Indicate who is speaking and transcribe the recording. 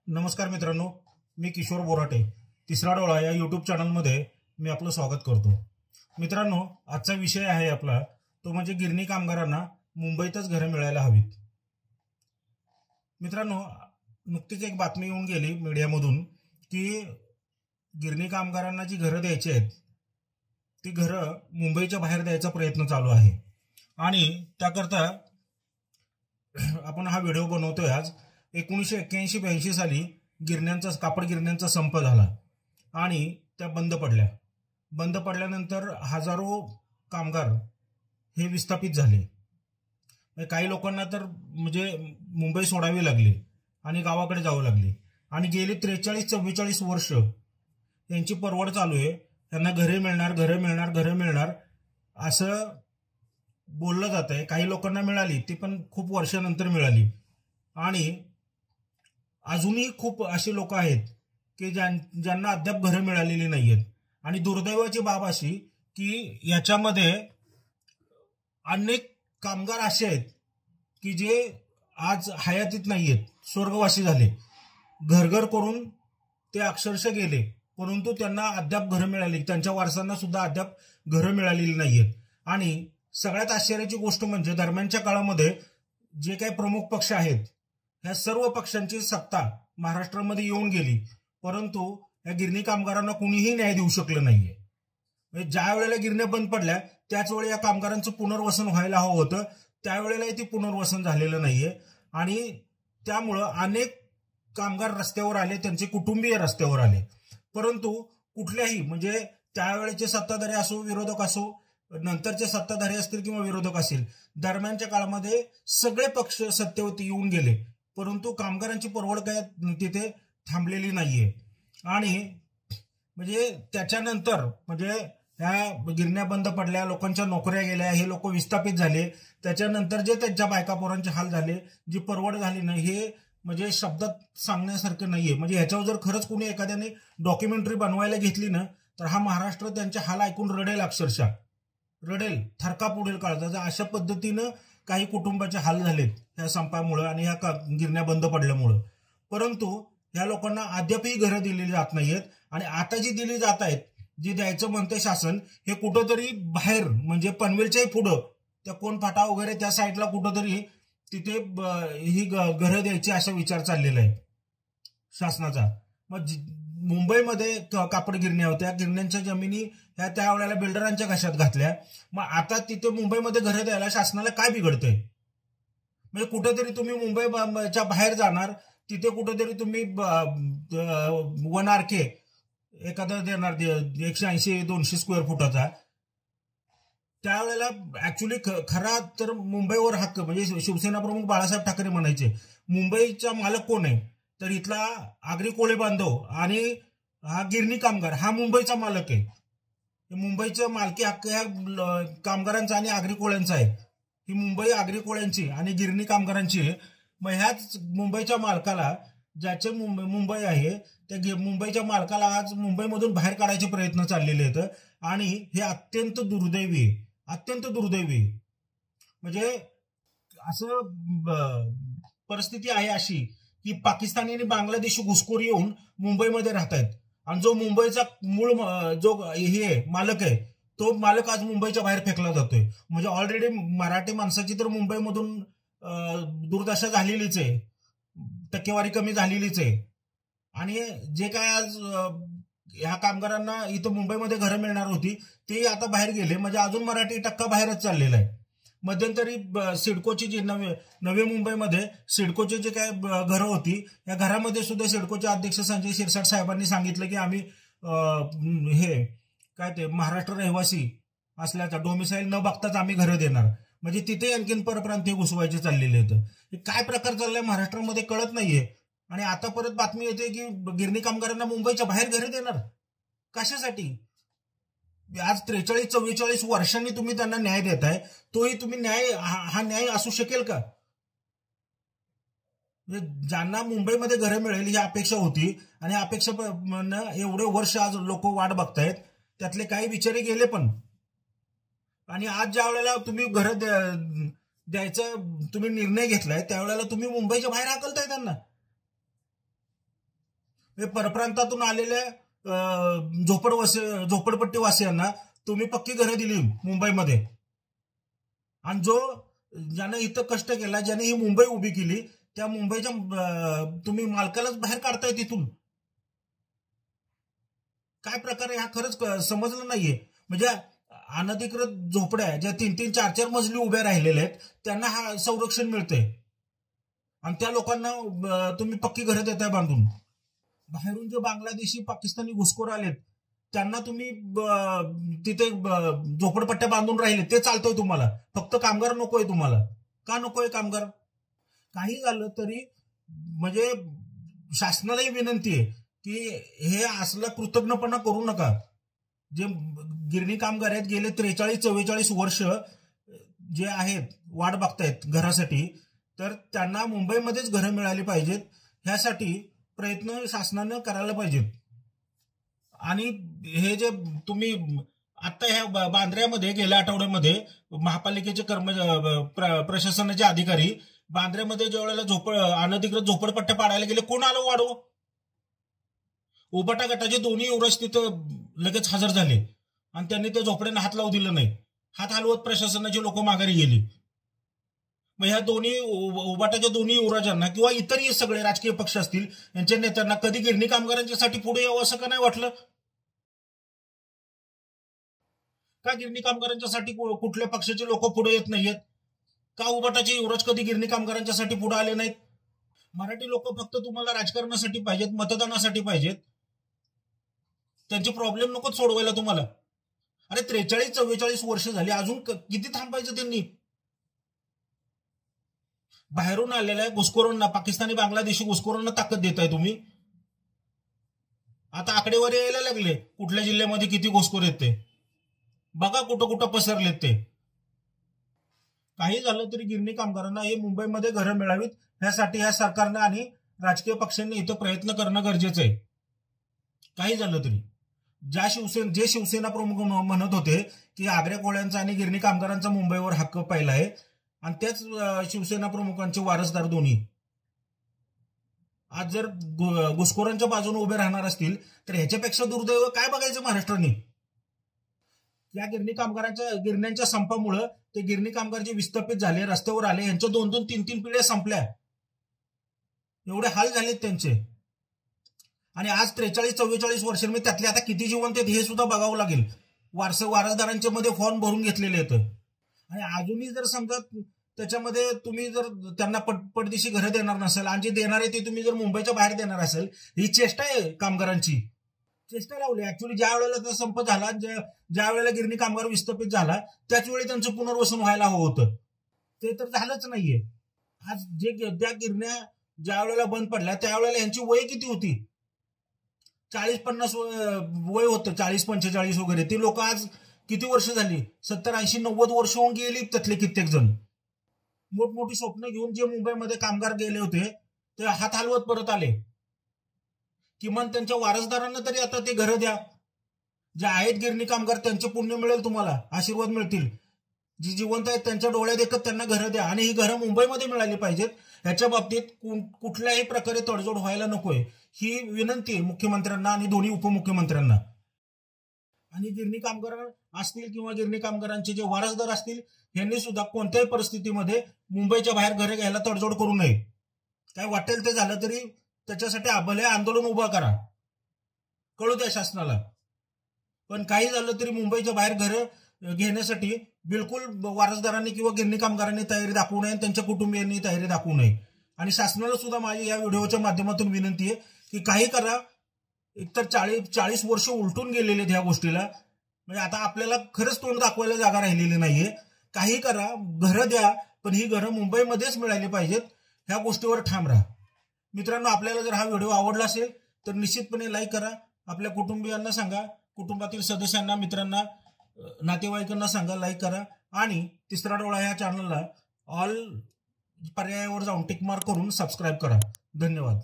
Speaker 1: नमस्कार मित्रांनो, मी किशोर बोराटे तिसरा डोळा या यूट्यूब चॅनलमध्ये मी आपलं स्वागत करतो। मित्रांनो, आजचा विषय आहे आपला तो म्हणजे गिरणी कामगारांना मुंबईतच घरे मिळायला हवीत। मित्रांनो, नुकतीच एक बातमी येऊन गेली मीडियामधून की गिरणी कामगारांना जी घरं द्यायची आहेत ती घरं मुंबईच्या बाहेर द्यायचा प्रयत्न चालू आहे आणि त्याकरता आपण हा व्हिडिओ बनवतोय। आज 1981-82 साली गिरण्यांचा कापड गिरण्यांचा संप झाला आणि त्या बंद पडल्यानंतर हजारो कामगार हे विस्थापित झाले। काही लोकांना तर म्हणजे मुंबई सोडावी लागली आणि गावाकडे जावं लागली आणि गेली 43-44 वर्ष यांची परवड चालू आहे। त्यांना घरे मिळणार असं बोललं जात आहे। काही लोकांना मिळाली, ती पण खूप वर्षानंतर मिळाली आणि अजूनही खूप असे लोक आहेत की ज्यांना अद्याप घरे मिळालेली नाहीयेत। आणि दुर्दैवाची बाब अशी की याच्यामध्ये अनेक कामगार असे आहेत की जे आज हयातीत नाहीयेत, स्वर्गवासी झाले, घर करून ते अक्षरशः गेले, परंतु त्यांना अद्याप घरं मिळाली, त्यांच्या वारसांना सुद्धा अद्याप घरं मिळालेली नाहीयेत। आणि सगळ्यात आश्चर्याची गोष्ट म्हणजे दरम्यानच्या काळामध्ये जे काही प्रमुख पक्ष आहेत ह्या सर्व पक्षांची सत्ता महाराष्ट्रामध्ये येऊन गेली, परंतु या गिरणी कामगारांना कुणीही न्याय देऊ शकलं नाहीये। ज्या वेळेला गिरण्या बंद पडल्या त्याच वेळी या कामगारांचं पुनर्वसन व्हायला हवं होतं, त्यावेळेलाही ते पुनर्वसन झालेलं नाहीये आणि त्यामुळं अनेक कामगार रस्त्यावर आले, त्यांचे कुटुंबीय रस्त्यावर आले, परंतु कुठल्याही म्हणजे त्यावेळेचे सत्ताधारी असो, विरोधक असो, नंतरचे सत्ताधारी असतील किंवा विरोधक असतील, दरम्यानच्या काळामध्ये सगळे पक्ष सत्तेवरती येऊन गेले, परंतु कामगारांची परवड काय तिथे थांबलेली नाहीये। आणि म्हणजे त्याच्यानंतर म्हणजे ह्या गिरण्या बंद पडल्या, लोकांच्या नोकऱ्या गेल्या, हे लोक विस्थापित झाले, त्याच्यानंतर जे त्यांच्या बायका पोरांचे हाल झाले, जी परवड झाली नाही, हे म्हणजे शब्दात सांगण्यासारखं नाहीये। म्हणजे ह्याच्यावर जर खरंच कोणी एखाद्याने डॉक्युमेंटरी बनवायला घेतली ना तर हा महाराष्ट्र त्यांचे हाल ऐकून रडेल, अक्षरशः रडेल, थरकाप उडेल काळजाचा। अशा पद्धतीनं काही कुटुंबाचे हाल झालेत ह्या संपामुळे आणि ह्या गिरण्या बंद पडल्यामुळं, परंतु ह्या लोकांना अद्यापही घरं दिलेली जात नाहीयेत। आणि आता जी दिली जात आहेत, जी द्यायचं म्हणते शासन, हे कुठंतरी बाहेर म्हणजे पनवेलच्याही पुढं त्या कोण फाटा वगैरे त्या साईडला कुठंतरी तिथे ही घरं द्यायची असा विचार चाललेला आहे शासनाचा। मग मुंबईमध्ये कापड गिरण्या होत्या, गिरण्यांच्या जमिनी ह्या त्यावेळेला बिल्डरांच्या घशात घातल्या, मग आता तिथे मुंबईमध्ये घरं द्यायला शासनाला काय बिघडतंय? म्हणजे कुठेतरी तुम्ही मुंबईच्या बाहेर जाणार, तिथे कुठेतरी तुम्ही 1 RK एखादा देणार 180-200 स्क्वेअर फुटाचा, त्यावेळेला ऍक्च्युली खरा तर मुंबईवर हक्क म्हणजे शिवसेना प्रमुख बाळासाहेब ठाकरे म्हणायचे मुंबईचा मालक कोण आहे, तर इथला आगरी कोळी बांधव आणि हा गिरणी कामगार हा मुंबईचा मालक आहे। मुंबईचा मालकी हक्क ह्या कामगारांचा आणि आगरी कोळ्यांचा आहे। ही मुंबई आगरी कोळ्यांची आणि गिरणी कामगारांची आहे। मग ह्याच मुंबईच्या मालकाला, ज्याचे मुंबई आहे त्या मुंबईच्या मालकाला आज मुंबईमधून बाहेर काढायचे प्रयत्न चाललेले आहेत आणि हे अत्यंत दुर्दैवी आहे। म्हणजे असं परिस्थिती आहे अशी की पाकिस्तानी आणि बांगलादेशी घुसखोर येऊन मुंबईमध्ये राहत आहेत आणि जो मुंबईचा मूळ जो हे मालक आहे तो मालक आज मुंबईच्या बाहेर फेकला जातोय। म्हणजे ऑलरेडी मराठी माणसाची तर मुंबईमधून दुर्दशा झालेलीच आहे, टक्केवारी कमी झालेलीच आहे। आणि जे काय आज ह्या कामगारांना इथं मुंबईमध्ये घरं मिळणार होती ते आता बाहेर गेले, म्हणजे अजून मराठी टक्का बाहेरच चाललेला आहे। मध्यंतरी सिडकोची जी नवी मुंबईमध्ये सिडकोची जे काय घरं होती, या घरामध्ये सुद्धा सिडकोचे अध्यक्ष संजय शिरसाट साहेबांनी सांगितलं की आम्ही हे काय ते महाराष्ट्र रहिवासी असल्याचा डोमिसाईल न बघताच आम्ही घरं देणार। म्हणजे तिथे आणखीन परप्रांतीय घुसवायचे चाललेले आहेत। काय प्रकार चाललाय महाराष्ट्रामध्ये कळत नाहीये। आणि आता परत बातमी येते की गिरणी कामगारांना मुंबईच्या बाहेर घरे देणार, कशासाठी? आज 43-44 वर्षांनी तुम्ही त्यांना न्याय देताय, तोही तुम्ही न्याय हा न्याय असू शकेल का? ज्यांना मुंबईमध्ये घरं मिळेल ही अपेक्षा होती आणि अपेक्षा एवढे वर्ष आज लोक वाट बघतायत, त्यातले काही बिचारे गेले पण। आणि आज ज्या वेळेला तुम्ही घरं द्यायचा तुम्ही निर्णय घेतलाय त्यावेळेला तुम्ही मुंबईच्या बाहेर हाकलताय त्यांना। परप्रांतातून आलेल्या झोपडपट्टी वासियांना तुम्ही पक्की घरं दिली मुंबईमध्ये, आणि ज्यानं इथं कष्ट केला, ज्याने ही मुंबई उभी केली, त्या मुंबईच्या तुम्ही मालकालाच बाहेर काढताय तिथून. काय प्रकार आहे हा खरंच समजलं नाहीये. म्हणजे अनधिकृत झोपड्या ज्या 3-3, 4-4 मजली उभ्या राहिलेल्या आहेत त्यांना हा संरक्षण मिळतंय, आणि त्या लोकांना तुम्ही पक्की घरं देताय बांधून. बाहेरून जे बांगलादेशी पाकिस्तानी घुसखोर आलेत त्यांना तुम्ही तिथे झोपडपट्ट्या बांधून राहिले, ते चालतंय तुम्हाला. फक्त कामगार नकोय तुम्हाला. का नकोय कामगार? काही झालं तरी म्हणजे शासनालाही विनंती आहे की हे असला कृतज्ञपणा करू नका. जे गिरणी कामगार आहेत गेले 43-44 वर्ष जे आहेत वाट बघतायत घरासाठी, तर त्यांना मुंबईमध्येच घरं मिळाली पाहिजेत. ह्यासाठी प्रयत्न शासनानं करायला पाहिजेत. आणि हे जे तुम्ही आता ह्या बांद्र्यामध्ये गेल्या आठवड्यामध्ये महापालिकेचे प्रशासनाचे अधिकारी बांद्र्यामध्ये ज्या वेळेला अनधिकृत झोपडपट्ट्या पाडायला गेले, कोण आलं वाढव? उबाटा गटाचे दोन्ही युवराज तिथं लगेच हजर झाले आणि त्यांनी त्या झोपड्यांना हात लावू दिलं नाही. हात हलवत प्रशासनाची लोक माघारी गेली. मग ह्या दोन्ही उबाटाच्या दोन्ही युवराजांना किंवा इतरही सगळे राजकीय पक्ष असतील यांच्या नेत्यांना कधी गिरणी कामगारांच्यासाठी पुढे यावं असं का नाही वाटलं? का गिरणी कामगारांच्यासाठी कुठल्या पक्षाचे लोक पुढे येत नाहीयेत? का उबाटाचे युवराज कधी गिरणी कामगारांच्यासाठी पुढे आले नाहीत? मराठी लोक फक्त तुम्हाला राजकारणासाठी पाहिजेत, मतदानासाठी पाहिजेत. त्यांचे प्रॉब्लेम नको सोडवायला तुम्हाला. अरे 43-44 वर्ष झाली, अजून किती थांबायचं त्यांनी? बाहेरून आलेल्या घुसखोरांना, पाकिस्तानी बांगलादेशी घुसखोरांना ताकद देताय तुम्ही. आता आकडेवारी यायला लागले कुठल्या जिल्ह्यामध्ये किती घुसखोर आहेत ते बघा, कुठं कुठं पसरलेत ते. काही झालं तरी गिरणी कामगारांना हे मुंबईमध्ये घरं मिळावीत ह्यासाठी ह्या सरकारनं आणि राजकीय पक्षांनी इथं प्रयत्न करणं गरजेचं आहे. काही झालं तरी जे शिवसेना प्रमुख म्हणत होते की आग्र्या कोळ्यांचा आणि गिरणी कामगारांचा मुंबईवर हक्क पहिला आहे, आणि त्याच शिवसेना प्रमुखांचे वारसदार दोन्ही आज जर घुसखोरांच्या बाजूने उभे राहणार असतील तर ह्याच्यापेक्षा दुर्दैव काय बघायचं महाराष्ट्राने? या गिरण्यांच्या संपामुळे ते गिरणी कामगार जे विस्थापित झाले, रस्त्यावर आले, यांच्या 2-2, 3-3 पिढ्या संपल्या. एवढे हाल झालेत त्यांचे. आणि आज 43-44 वर्षांमध्ये त्यातले आता किती जिवंत आहेत हे सुद्धा बघावं लागेल. वारसदारांच्या मध्ये फॉर्म भरून घेतलेले आहेत. आणि अजूनही जर समजा त्याच्यामध्ये तुम्ही जर त्यांना पटदिशी घरं देणार नसेल, आणि जे देणार आहे ते तुम्ही जर मुंबईच्या बाहेर देणार असेल, ही चेष्टा आहे. कामगारांची चेष्टा लावली. ऍक्च्युअली ज्या वेळेला संप झाला, ज्या वेळेला गिरणी कामगार विस्थापित झाला, त्याच वेळी त्यांचं पुनर्वसन व्हायला हवं होतं. ते तर झालंच नाहीये. आज ज्या गिरण्या ज्या वेळेला बंद पडल्या त्यावेळेला यांची वय किती होती? 40-50 वय होतं, 40-45 वगैरे. ती लोक आज किती वर्ष झाली? 70-80-90 वर्ष होऊन गेली. त्यातले कित्येक जण मोठमोठी स्वप्न घेऊन जे मुंबईमध्ये कामगार गेले होते ते हात हलवत परत आले. किमान त्यांच्या वारसदारांना तरी आता ते घरं द्या. जे आहेत गिरणी कामगार त्यांचे पुण्य मिळेल, तुम्हाला आशीर्वाद मिळतील. जी जिवंत आहेत त्यांच्या डोळ्यात देखत त्यांना घरं द्या, आणि ही घरं मुंबईमध्ये मिळाली पाहिजेत. ह्याच्या बाबतीत कुठल्याही प्रकारे तडजोड व्हायला नकोय, ही विनंती आहे मुख्यमंत्र्यांना आणि दोन्ही उपमुख्यमंत्र्यांना. आणि गिरणी कामगार असतील किंवा गिरणी कामगारांचे जे वारसदार असतील यांनी सुद्धा कोणत्याही परिस्थितीमध्ये मुंबईच्या बाहेर घरे घ्यायला तडजोड करू नये. काय वाटेल ते झालं तरी त्याच्यासाठी भले आंदोलन उभा करा, कळू द्या शासनाला. पण काही झालं तरी मुंबईच्या बाहेर घरं घेण्यासाठी बिलकुल वारसदारांनी किंवा गिरणी कामगारांनी तयारी दाखवू नये, त्यांच्या कुटुंबियांनी तयारी दाखवू नये. आणि शासनाला सुद्धा माझी या व्हिडिओच्या माध्यमातून विनंती आहे की काही करा. एकतर 40 वर्ष उलटून गेलेले ह्या गोष्टीला. म्हणजे आता आपल्याला खरंच तोंड दाखवायला जागा राहिलेली नाहीये. काही करा, घरं द्या, पण ही घरं मुंबईमध्येच मिळाली पाहिजेत. ह्या गोष्टीवर ठाम राहा. मित्रांनो, आपल्याला जर हा व्हिडिओ आवडला असेल तर निश्चितपणे लाईक करा. आपल्या कुटुंबियांना सांगा, कुटुंबातील सदस्यांना, मित्रांना, नातेवाईकांना सांगा, लाईक करा. आणि तिसरा डोळा ह्या चॅनलला ऑल पर्यायावर जाऊन टिक मार्क करून सबस्क्राईब करा. धन्यवाद.